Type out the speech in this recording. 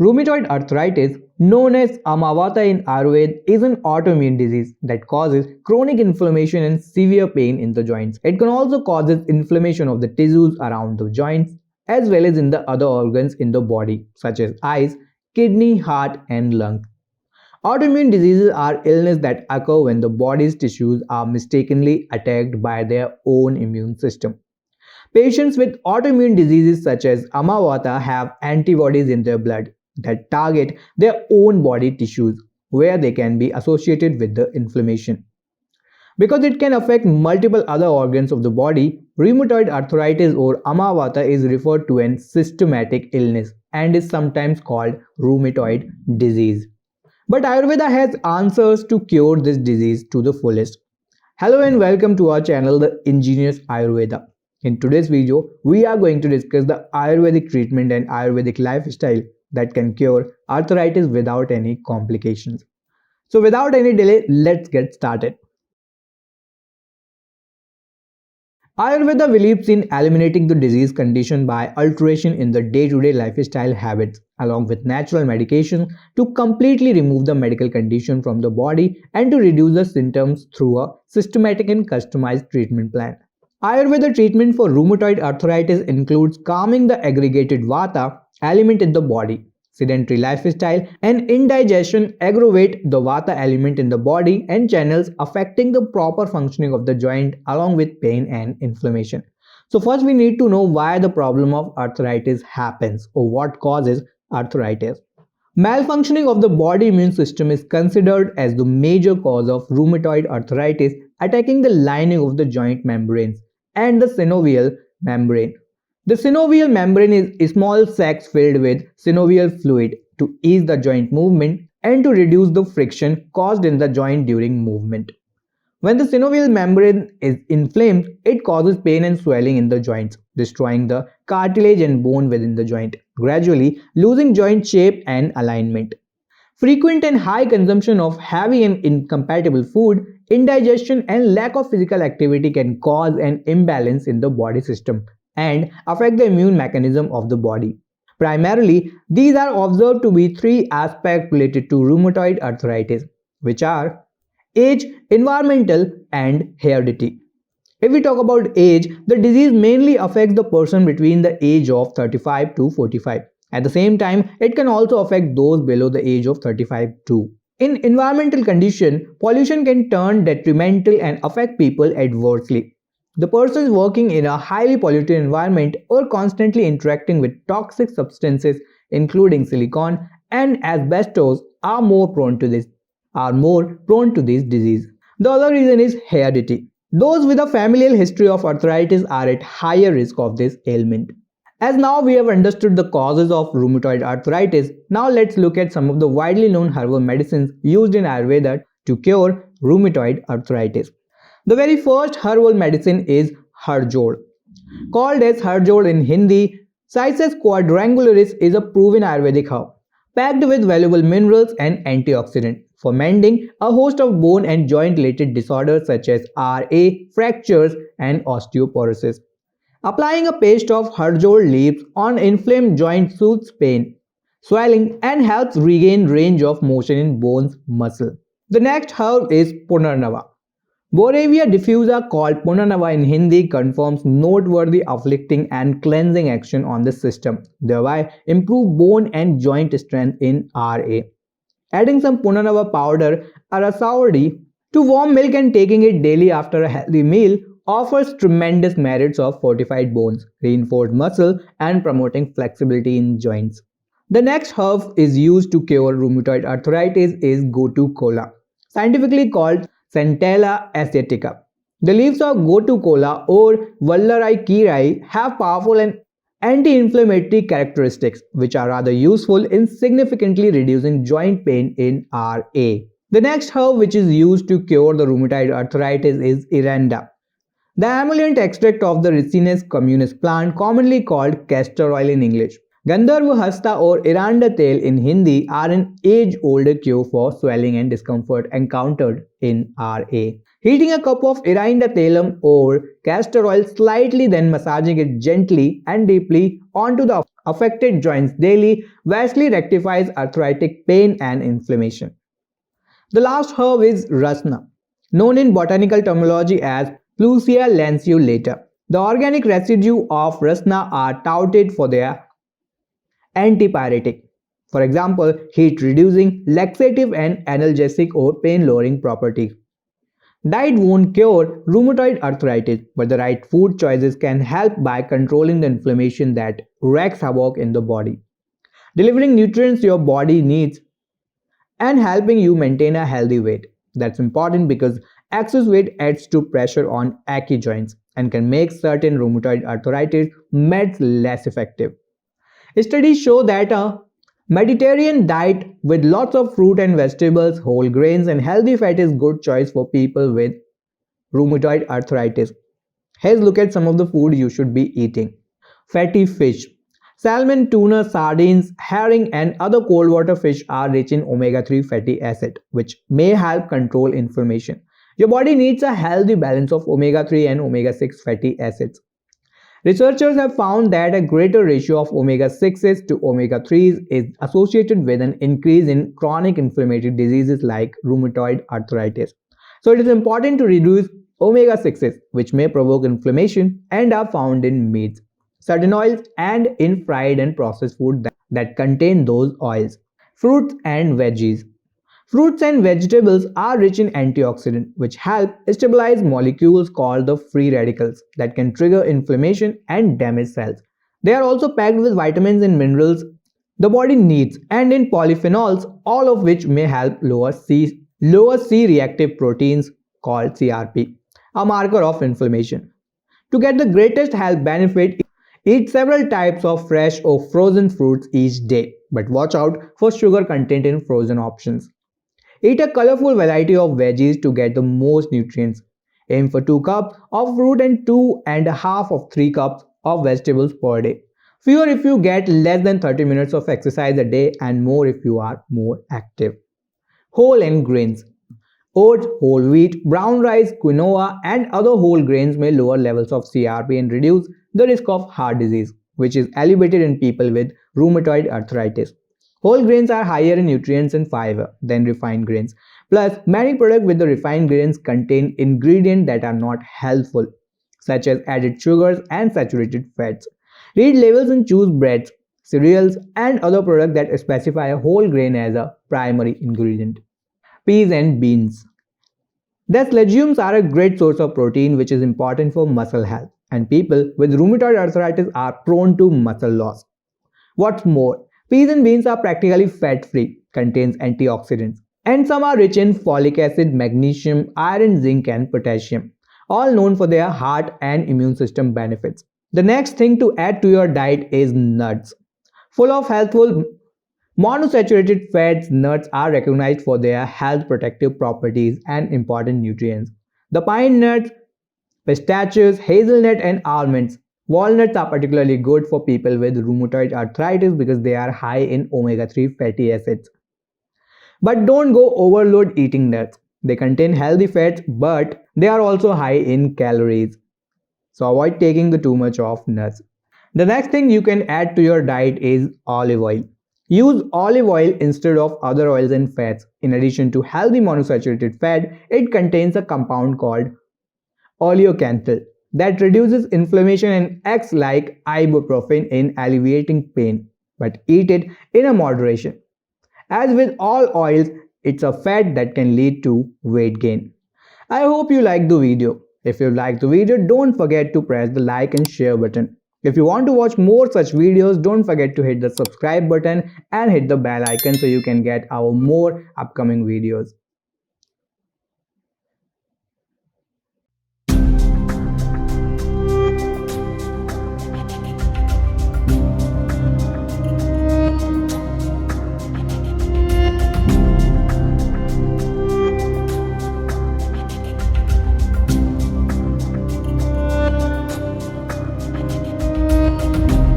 Rheumatoid arthritis, known as Amavata in Ayurveda, is an autoimmune disease that causes chronic inflammation and severe pain in the joints. It can also cause inflammation of the tissues around the joints as well as in the other organs in the body such as eyes, kidney, heart and lung. Autoimmune diseases are illnesses that occur when the body's tissues are mistakenly attacked by their own immune system. Patients with autoimmune diseases such as Amavata have antibodies in their blood that target their own body tissues where they can be associated with the inflammation. Because it can affect multiple other organs of the body, rheumatoid arthritis or Amavata is referred to as systematic illness and is sometimes called rheumatoid disease. But Ayurveda has answers to cure this disease to the fullest. Hello and welcome to our channel, The Ingenious Ayurveda. In today's video, we are going to discuss the Ayurvedic treatment and Ayurvedic lifestyle that can cure arthritis without any complications. So without any delay, let's get started. Ayurveda believes in eliminating the disease condition by alteration in the day-to-day lifestyle habits along with natural medication to completely remove the medical condition from the body and to reduce the symptoms through a systematic and customized treatment plan. Ayurveda treatment for rheumatoid arthritis includes calming the aggregated vata element in the body. Sedentary lifestyle and indigestion aggravate the vata element in the body and channels, affecting the proper functioning of the joint along with pain and inflammation. So first we need to know why the problem of arthritis happens or what causes arthritis. Malfunctioning of the body immune system is considered as the major cause of rheumatoid arthritis, attacking the lining of the joint membranes and the synovial membrane. The synovial membrane is small sacs filled with synovial fluid to ease the joint movement and to reduce the friction caused in the joint during movement. When the synovial membrane is inflamed, it causes pain and swelling in the joints, destroying the cartilage and bone within the joint, gradually losing joint shape and alignment. Frequent and high consumption of heavy and incompatible food, indigestion and lack of physical activity can cause an imbalance in the body system and affect the immune mechanism of the body. Primarily, these are observed to be three aspects related to rheumatoid arthritis, which are age, environmental, and heredity. If we talk about age, the disease mainly affects the person between the age of 35 to 45. At the same time, it can also affect those below the age of 35 too. In environmental condition, pollution can turn detrimental and affect people adversely. The persons working in a highly polluted environment or constantly interacting with toxic substances including silicon and asbestos are more prone to this disease. The other reason is heredity. Those with a familial history of arthritis are at higher risk of this ailment. As now we have understood the causes of rheumatoid arthritis, now let's look at some of the widely known herbal medicines used in Ayurveda to cure rheumatoid arthritis. The very first herbal medicine is Harjod. Called as Harjod in Hindi, Cycas quadrangularis is a proven Ayurvedic herb, packed with valuable minerals and antioxidants for mending a host of bone and joint related disorders such as RA, fractures, and osteoporosis. Applying a paste of Harjod leaves on inflamed joint soothes pain, swelling, and helps regain range of motion in bones muscle. The next herb is Punarnava. Borevia diffusa, called Punarnava in Hindi, confirms noteworthy uplifting and cleansing action on the system, thereby improve bone and joint strength in RA. Adding some Punarnava powder or a saudi to warm milk and taking it daily after a healthy meal offers tremendous merits of fortified bones, reinforced muscle, and promoting flexibility in joints. The next herb is used to cure rheumatoid arthritis is Gotu kola, scientifically called Centella asiatica. The leaves of Gotu kola or Vallarai kirai have powerful and anti-inflammatory characteristics which are rather useful in significantly reducing joint pain in RA. The next herb which is used to cure the rheumatoid arthritis is Iranda. The emollient extract of the Ricinus communis plant, commonly called castor oil in English. Gandharva Hasta or Iranda Tel in Hindi are an age-old cure for swelling and discomfort encountered in RA. Heating a cup of Iranda Telum or castor oil slightly, then massaging it gently and deeply onto the affected joints daily vastly rectifies arthritic pain and inflammation. The last herb is Rasna, known in botanical terminology as Plusia lanceolata. The organic residue of Rasna are touted for their antipyretic, for example, heat reducing, laxative, and analgesic or pain lowering properties. Diet won't cure rheumatoid arthritis, but the right food choices can help by controlling the inflammation that wreaks havoc in the body, delivering nutrients your body needs, and helping you maintain a healthy weight. That's important because excess weight adds to pressure on achy joints and can make certain rheumatoid arthritis meds less effective. Studies show that a Mediterranean diet with lots of fruit and vegetables, whole grains, and healthy fat is good choice for people with rheumatoid arthritis. Here's a look at some of the food you should be eating. Fatty fish. Salmon, tuna, sardines, herring, and other cold water fish are rich in omega 3 fatty acid, which may help control inflammation. Your body needs a healthy balance of omega 3 and omega 6 fatty acids. Researchers have found that a greater ratio of omega 6s to omega 3s is associated with an increase in chronic inflammatory diseases like rheumatoid arthritis. So it is important to reduce omega 6s, which may provoke inflammation and are found in meats, certain oils, and in fried and processed food that contain those oils. Fruits and veggies. Fruits and vegetables are rich in antioxidants, which help stabilize molecules called the free radicals that can trigger inflammation and damage cells. They are also packed with vitamins and minerals the body needs and in polyphenols, all of which may help lower C reactive proteins called CRP, a marker of inflammation. To get the greatest health benefit, eat several types of fresh or frozen fruits each day, but watch out for sugar content in frozen options. Eat a colorful variety of veggies to get the most nutrients. Aim for 2 cups of fruit and 2.5 of 3 cups of vegetables per day. Fewer if you get less than 30 minutes of exercise a day and more if you are more active. Whole and grains. Oats, whole wheat, brown rice, quinoa, and other whole grains may lower levels of CRP and reduce the risk of heart disease, which is elevated in people with rheumatoid arthritis. Whole grains are higher in nutrients and fiber than refined grains. Plus, many products with the refined grains contain ingredients that are not helpful, such as added sugars and saturated fats. Read labels and choose breads, cereals, and other products that specify a whole grain as a primary ingredient. Peas and beans. These legumes are a great source of protein which is important for muscle health, and people with rheumatoid arthritis are prone to muscle loss. What's more, peas and beans are practically fat-free, contains antioxidants, and some are rich in folic acid, magnesium, iron, zinc, and potassium, all known for their heart and immune system benefits. The next thing to add to your diet is nuts. Full of healthful monounsaturated fats, nuts are recognized for their health protective properties and important nutrients. The pine nuts, pistachios, hazelnut, and almonds. Walnuts are particularly good for people with rheumatoid arthritis because they are high in omega 3 fatty acids. But don't go overload eating nuts. They contain healthy fats, but they are also high in calories. So avoid taking the too much of nuts. The next thing you can add to your diet is olive oil. Use olive oil instead of other oils and fats. In addition to healthy monounsaturated fat, it contains a compound called oleocanthal that reduces inflammation and acts like ibuprofen in alleviating pain. But eat it in a moderation. As with all oils, it's a fat that can lead to weight gain. I hope you liked the video. If you liked the video, don't forget to press the like and share button. If you want to watch more such videos, don't forget to hit the subscribe button and hit the bell icon so you can get our more upcoming videos.